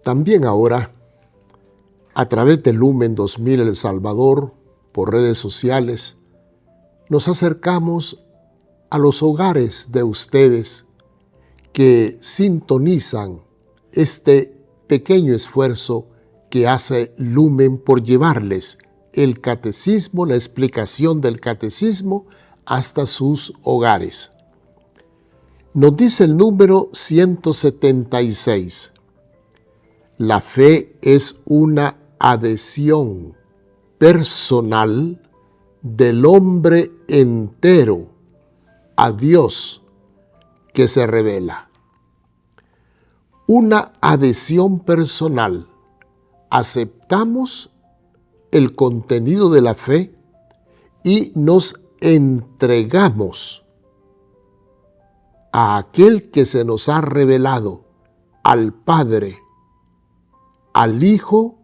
También ahora, a través de Lumen 2000 El Salvador, por redes sociales, nos acercamos a los hogares de ustedes que sintonizan este pequeño esfuerzo que hace Lumen por llevarles el catecismo, la explicación del catecismo hasta sus hogares. Nos dice el número 176. La fe es una adhesión personal del hombre entero a Dios que se revela. Una adhesión personal. Aceptamos el contenido de la fe y nos entregamos a aquel que se nos ha revelado, al Padre, al Hijo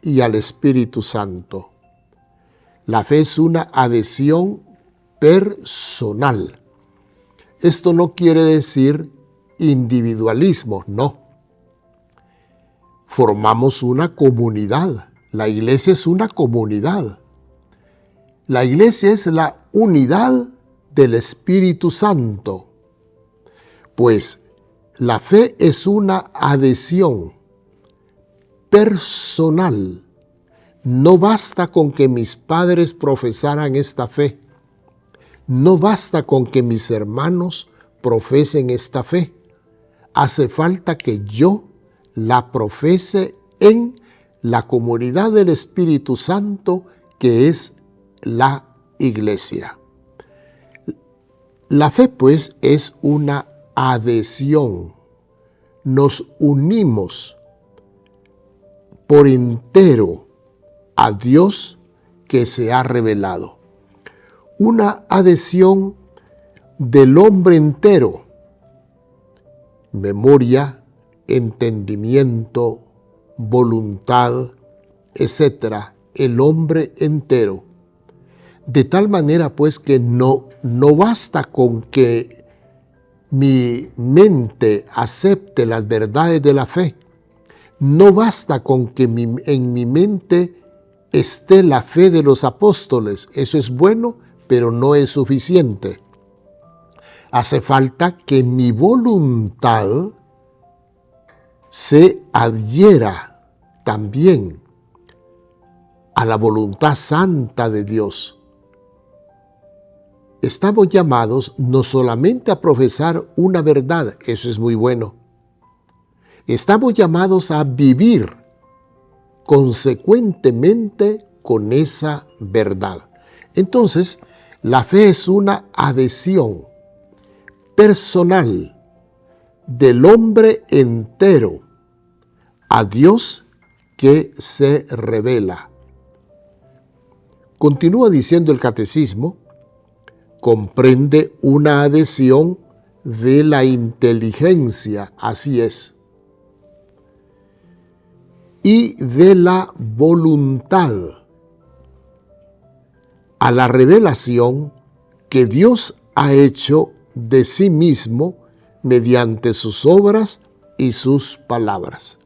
y al Espíritu Santo. La fe es una adhesión personal. Esto no quiere decir individualismo, no. Formamos una comunidad. La iglesia es una comunidad. La iglesia es la unidad del Espíritu Santo. Pues la fe es una adhesión personal. No basta con que mis padres profesaran esta fe. No basta con que mis hermanos profesen esta fe. Hace falta que yo la profese en la comunidad del Espíritu Santo, que es la iglesia. La fe, pues, es una adhesión. Nos unimos por entero a Dios que se ha revelado. Una adhesión del hombre entero. Memoria, entendimiento, voluntad, etc. El hombre entero. De tal manera, pues, que no basta con que mi mente acepte las verdades de la fe. No basta con que en mi mente esté la fe de los apóstoles. Eso es bueno, pero no es suficiente. Hace falta que mi voluntad se adhiera también a la voluntad santa de Dios. Estamos llamados no solamente a profesar una verdad, eso es muy bueno. Estamos llamados a vivir consecuentemente con esa verdad. Entonces, la fe es una adhesión personal del hombre entero a Dios que se revela. Continúa diciendo el catecismo, comprende una adhesión de la inteligencia, así es, y de la voluntad a la revelación que Dios ha hecho de sí mismo mediante sus obras y sus palabras.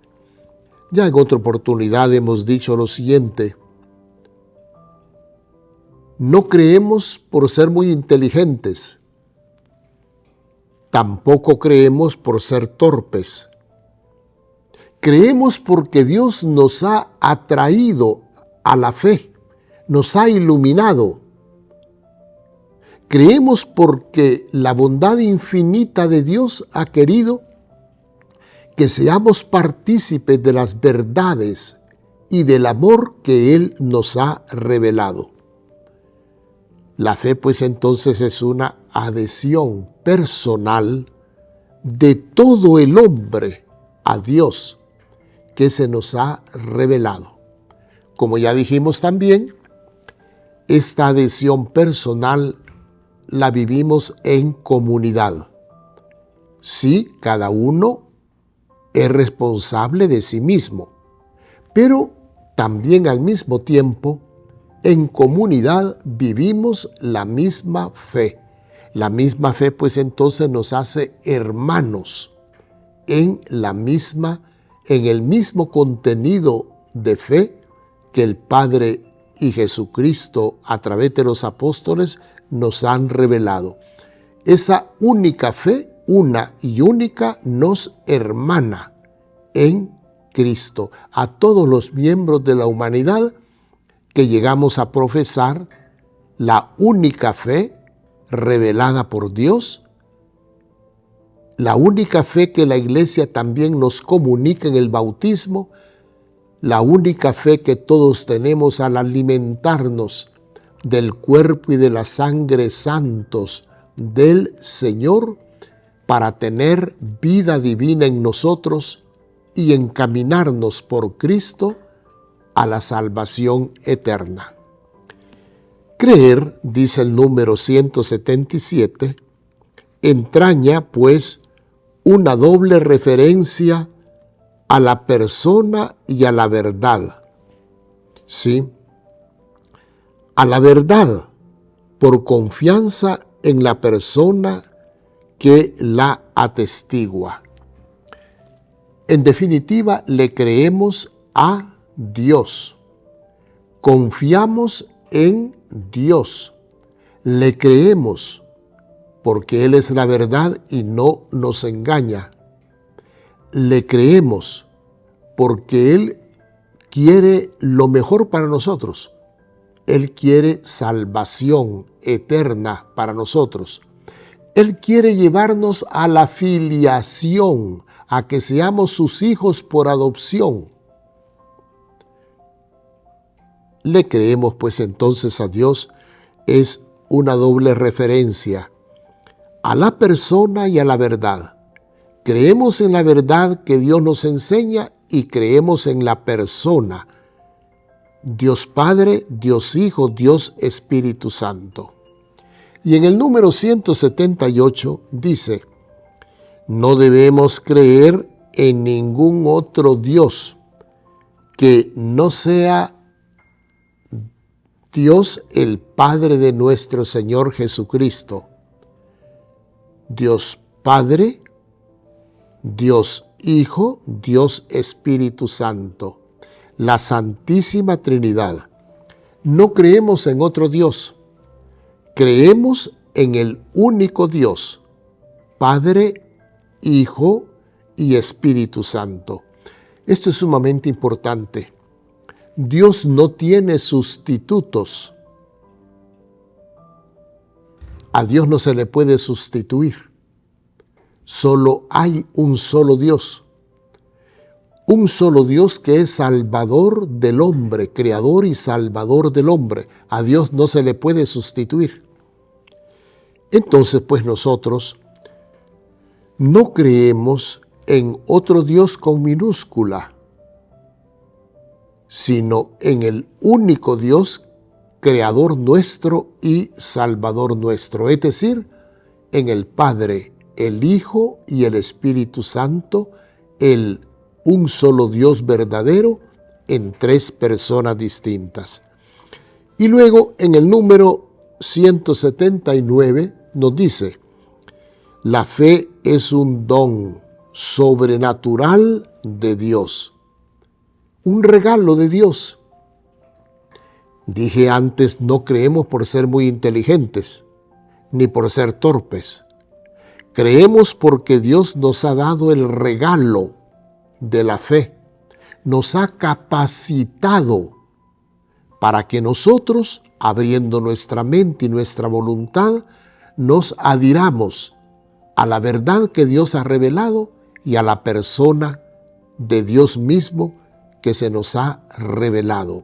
Ya en otra oportunidad hemos dicho lo siguiente: no creemos por ser muy inteligentes, tampoco creemos por ser torpes. Creemos porque Dios nos ha atraído a la fe, nos ha iluminado. Creemos porque la bondad infinita de Dios ha querido que seamos partícipes de las verdades y del amor que Él nos ha revelado. La fe, pues, entonces es una adhesión personal de todo el hombre a Dios que se nos ha revelado. Como ya dijimos también, esta adhesión personal la vivimos en comunidad. Sí, cada uno es responsable de sí mismo, pero también al mismo tiempo, en comunidad vivimos la misma fe. La misma fe, pues entonces nos hace hermanos en el mismo contenido de fe que el Padre y Jesucristo a través de los apóstoles nos han revelado. Esa única fe, una y única, nos hermana en Cristo a todos los miembros de la humanidad que llegamos a profesar la única fe revelada por Dios, la única fe que la Iglesia también nos comunica en el bautismo, la única fe que todos tenemos al alimentarnos del cuerpo y de la sangre santos del Señor para tener vida divina en nosotros y encaminarnos por Cristo a la salvación eterna. Creer, dice el número 177, entraña pues una doble referencia a la persona y a la verdad. ¿Sí? A la verdad por confianza en la persona que la atestigua. En definitiva, le creemos a Dios. Confiamos en Dios. Le creemos porque Él es la verdad y no nos engaña. Le creemos porque Él quiere lo mejor para nosotros. Él quiere salvación eterna para nosotros. Él quiere llevarnos a la filiación, a que seamos sus hijos por adopción. Le creemos pues entonces a Dios, es una doble referencia a la persona y a la verdad. Creemos en la verdad que Dios nos enseña y creemos en la persona, Dios Padre, Dios Hijo, Dios Espíritu Santo. Y en el número 178 dice, no debemos creer en ningún otro Dios que no sea Dios el Padre de nuestro Señor Jesucristo. Dios Padre, Dios Hijo, Dios Espíritu Santo, la Santísima Trinidad. No creemos en otro Dios, creemos en el único Dios, Padre, Hijo y Espíritu Santo. Esto es sumamente importante. Dios no tiene sustitutos. A Dios no se le puede sustituir. Solo hay un solo Dios. Un solo Dios que es Salvador del hombre, Creador y Salvador del hombre. A Dios no se le puede sustituir. Entonces, pues nosotros no creemos en otro Dios con minúscula, sino en el único Dios, Creador nuestro y Salvador nuestro, es decir, en el Padre, el Hijo y el Espíritu Santo, un solo Dios verdadero en tres personas distintas. Y luego en el número 179 nos dice, la fe es un don sobrenatural de Dios, un regalo de Dios. Dije antes, no creemos por ser muy inteligentes, ni por ser torpes. Creemos porque Dios nos ha dado el regalo de la fe. Nos ha capacitado para que nosotros, abriendo nuestra mente y nuestra voluntad, nos adhiramos a la verdad que Dios ha revelado y a la persona de Dios mismo que se nos ha revelado.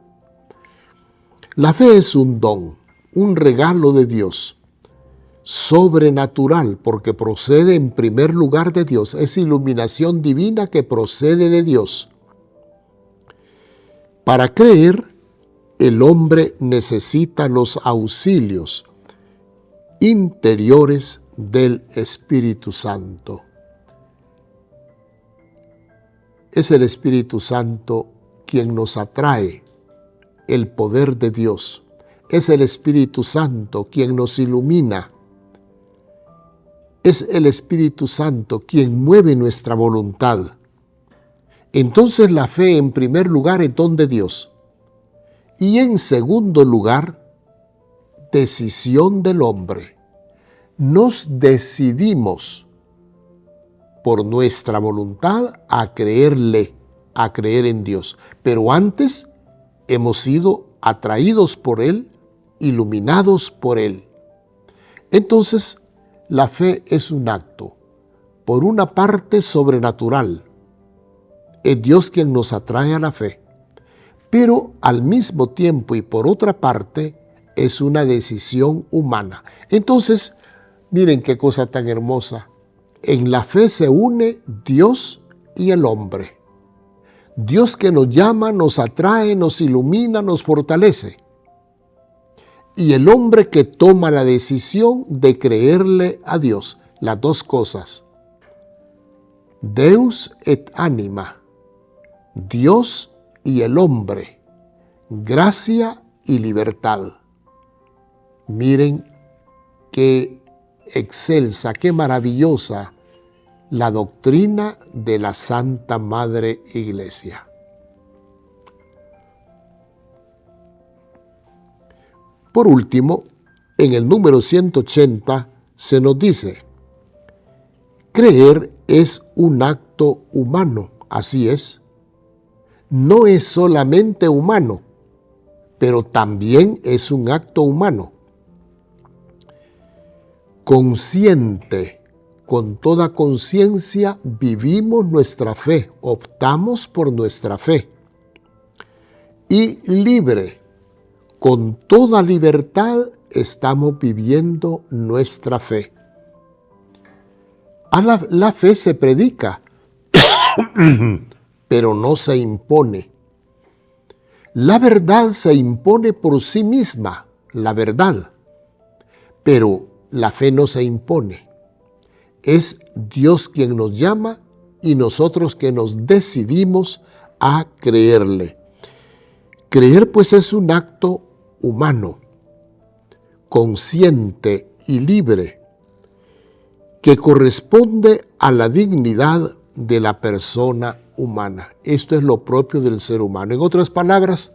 La fe es un don, un regalo de Dios, sobrenatural, porque procede en primer lugar de Dios. Es iluminación divina que procede de Dios. Para creer, el hombre necesita los auxilios interiores del Espíritu Santo. Es el Espíritu Santo quien nos atrae el poder de Dios. Es el Espíritu Santo quien nos ilumina es el Espíritu Santo quien mueve nuestra voluntad. Entonces la fe en primer lugar es don de Dios. Y en segundo lugar, decisión del hombre. Nos decidimos por nuestra voluntad a creerle, a creer en Dios. Pero antes hemos sido atraídos por Él, iluminados por Él. Entonces, la fe es un acto, por una parte sobrenatural. Es Dios quien nos atrae a la fe. Pero al mismo tiempo y por otra parte, es una decisión humana. Entonces, miren qué cosa tan hermosa. En la fe se une Dios y el hombre. Dios que nos llama, nos atrae, nos ilumina, nos fortalece. Y el hombre que toma la decisión de creerle a Dios. Las dos cosas. Deus et anima. Dios y el hombre. Gracia y libertad. Miren qué excelsa, qué maravillosa la doctrina de la Santa Madre Iglesia. Por último, en el número 180 se nos dice: creer es un acto humano, así es. No es solamente humano, pero también es un acto humano. Consciente, con toda conciencia vivimos nuestra fe, optamos por nuestra fe. Y libre, con toda libertad estamos viviendo nuestra fe. La fe se predica, pero no se impone. La verdad se impone por sí misma, la verdad, pero la fe no se impone. Es Dios quien nos llama y nosotros que nos decidimos a creerle. Creer pues es un acto humano, consciente y libre, que corresponde a la dignidad de la persona humana. Esto es lo propio del ser humano. En otras palabras,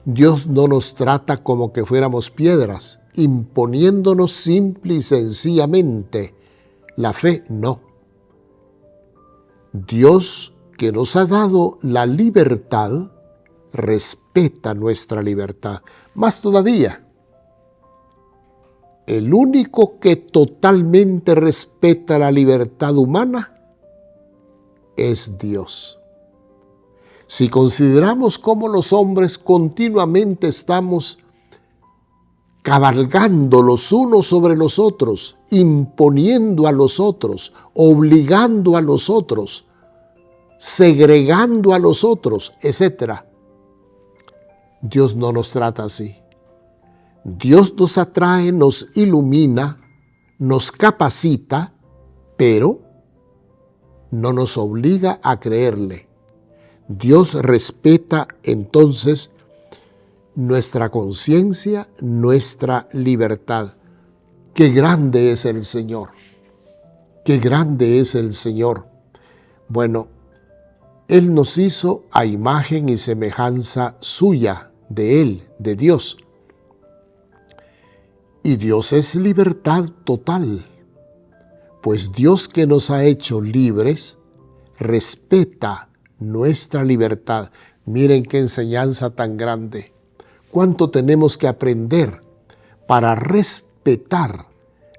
Dios no nos trata como que fuéramos piedras, imponiéndonos simple y sencillamente la fe, no. Dios, que nos ha dado la libertad, respeta nuestra libertad. Más todavía, el único que totalmente respeta la libertad humana es Dios. Si consideramos cómo los hombres continuamente estamos cabalgando los unos sobre los otros, imponiendo a los otros, obligando a los otros, segregando a los otros, etc. Dios no nos trata así. Dios nos atrae, nos ilumina, nos capacita, pero no nos obliga a creerle. Dios respeta entonces nuestra conciencia, nuestra libertad. ¡Qué grande es el Señor! ¡Qué grande es el Señor! Bueno, Él nos hizo a imagen y semejanza suya, de Él, de Dios. Y Dios es libertad total, pues Dios que nos ha hecho libres, respeta nuestra libertad. Miren qué enseñanza tan grande. Cuánto tenemos que aprender para respetar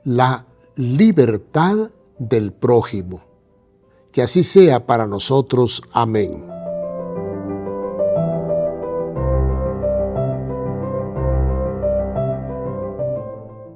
la libertad del prójimo. Que así sea para nosotros. Amén.